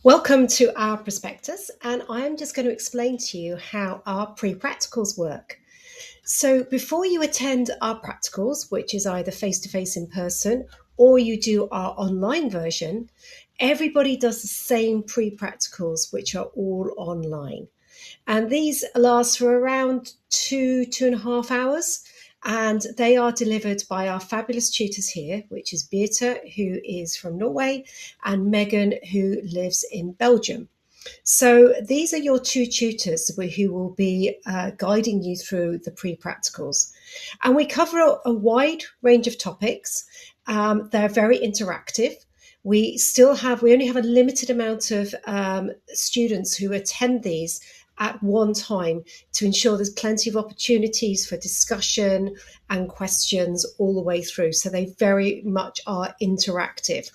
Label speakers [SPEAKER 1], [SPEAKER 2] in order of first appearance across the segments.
[SPEAKER 1] Welcome to our prospectus, and I am just going to explain to you how our pre-practicals work. So before you attend our practicals, which is either face-to-face in person or you do our online version, everybody does the same pre-practicals, which are all online. And these last for around 2.5 hours. And they are delivered by our fabulous tutors here, which is Beata, who is from Norway, and Megan, who lives in Belgium. So these are your two tutors who will be guiding you through the pre-practicals. And we cover a wide range of topics. They're very interactive. We only have a limited amount of students who attend these at one time to ensure there's plenty of opportunities for discussion and questions all the way through. So they very much are interactive.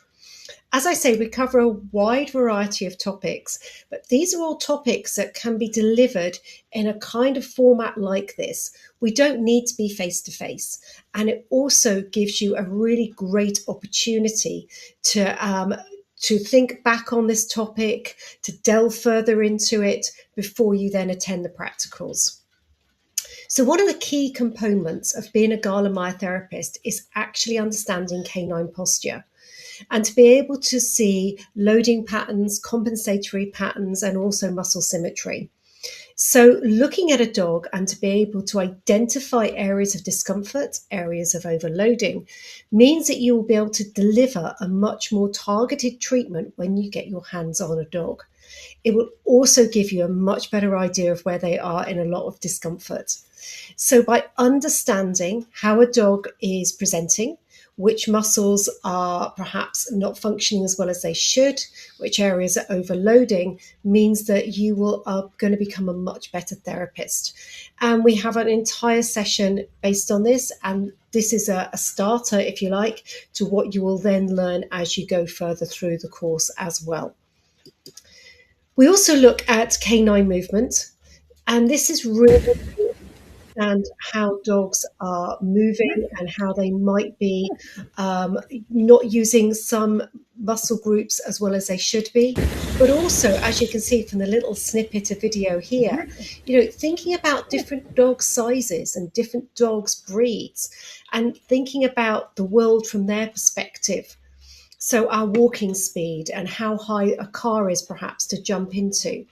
[SPEAKER 1] As I say, we cover a wide variety of topics, but these are all topics that can be delivered in a kind of format like this. We don't need to be face to face. And it also gives you a really great opportunity to think back on this topic, to delve further into it before you then attend the practicals. So one of the key components of being a Galen therapist is actually understanding canine posture, and to be able to see loading patterns, compensatory patterns, and also muscle symmetry. So looking at a dog and to be able to identify areas of discomfort, areas of overloading, means that you will be able to deliver a much more targeted treatment when you get your hands on a dog. It will also give you a much better idea of where they are in a lot of discomfort. So by understanding how a dog is presenting, which muscles are perhaps not functioning as well as they should, which areas are overloading, means that you are going to become a much better therapist. And we have an entire session based on this, and this is a starter, if you like, to what you will then learn as you go further through the course as well. We also look at canine movement, and this is really and how dogs are moving and how they might be not using some muscle groups as well as they should be. But also, as you can see from the little snippet of video here, thinking about different dog sizes and different dogs' breeds and thinking about the world from their perspective. So our walking speed and how high a car is perhaps to jump into.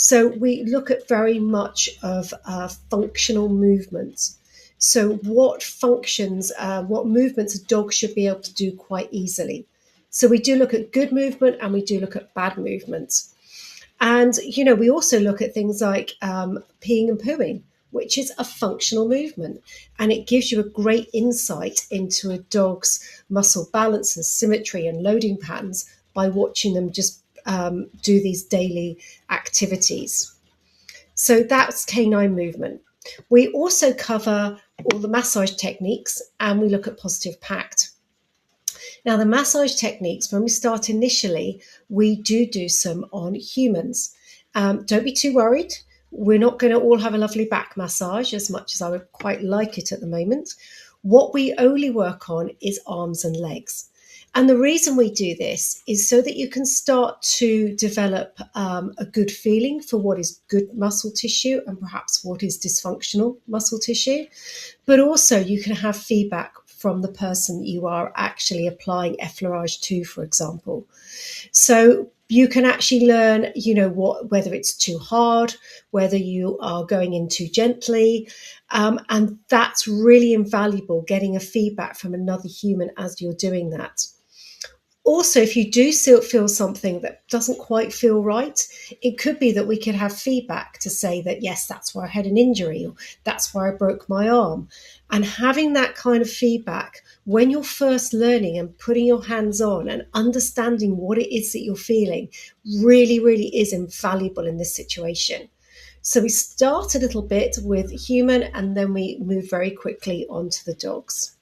[SPEAKER 1] So we look at very much of functional movements. So what functions, what movements a dog should be able to do quite easily. So we do look at good movement and we do look at bad movement. And, we also look at things like peeing and pooing, which is a functional movement. And it gives you a great insight into a dog's muscle balance and symmetry and loading patterns by watching them just do these daily activities. So that's canine movement. We also cover all the massage techniques and we look at positive pact. Now, the massage techniques, when we start initially, we do some on humans. Don't be too worried. We're not going to all have a lovely back massage as much as I would quite like it at the moment. What we only work on is arms and legs. And the reason we do this is so that you can start to develop a good feeling for what is good muscle tissue and perhaps what is dysfunctional muscle tissue. But also you can have feedback from the person you are actually applying effleurage to, for example. So you can actually learn, whether it's too hard, whether you are going in too gently. And that's really invaluable, getting a feedback from another human as you're doing that. Also, if you do feel something that doesn't quite feel right, it could be that we could have feedback to say that, yes, that's where I had an injury, or that's where I broke my arm. And having that kind of feedback when you're first learning and putting your hands on and understanding what it is that you're feeling really, really is invaluable in this situation. So we start a little bit with human and then we move very quickly onto the dogs.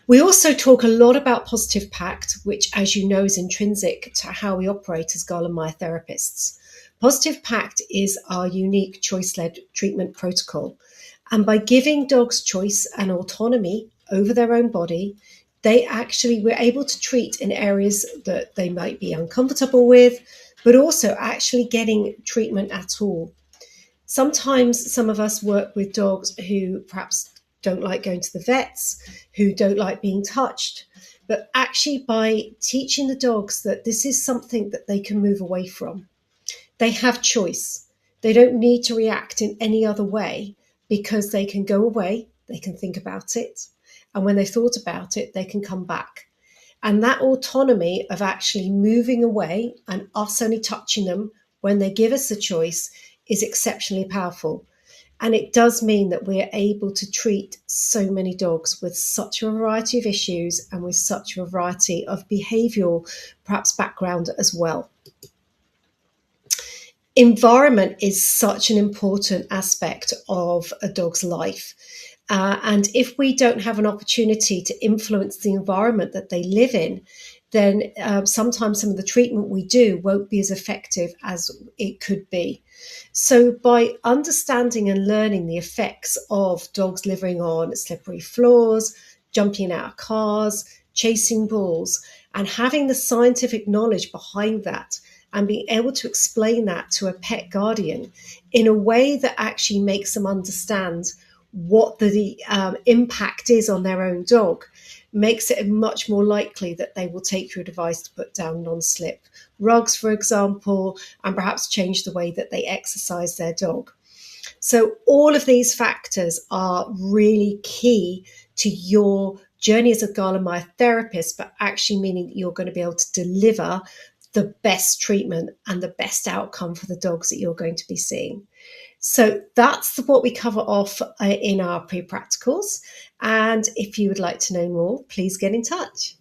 [SPEAKER 1] We also talk a lot about positive pact, which, as you know, is intrinsic to how we operate as Galen therapists. Positive pact is our unique choice-led treatment protocol. And by giving dogs choice and autonomy over their own body, we're able to treat in areas that they might be uncomfortable with, but also actually getting treatment at all. Sometimes some of us work with dogs who perhaps don't like going to the vets, who don't like being touched. But actually, by teaching the dogs that this is something that they can move away from, they have choice. They don't need to react in any other way because they can go away, they can think about it, and when they've thought about it, they can come back. And that autonomy of actually moving away and us only touching them when they give us the choice is exceptionally powerful. And it does mean that we're able to treat so many dogs with such a variety of issues and with such a variety of behavioural, perhaps, background as well. Environment is such an important aspect of a dog's life. And if we don't have an opportunity to influence the environment that they live in, then sometimes some of the treatment we do won't be as effective as it could be. So by understanding and learning the effects of dogs living on slippery floors, jumping out of cars, chasing balls, and having the scientific knowledge behind that, and being able to explain that to a pet guardian in a way that actually makes them understand what the impact is on their own dog, makes it much more likely that they will take your advice to put down non-slip rugs, for example, and perhaps change the way that they exercise their dog. So all of these factors are really key to your journey as a Galen therapist, but actually meaning that you're going to be able to deliver the best treatment and the best outcome for the dogs that you're going to be seeing. So that's what we cover off in our pre-practicals. And if you would like to know more, please get in touch.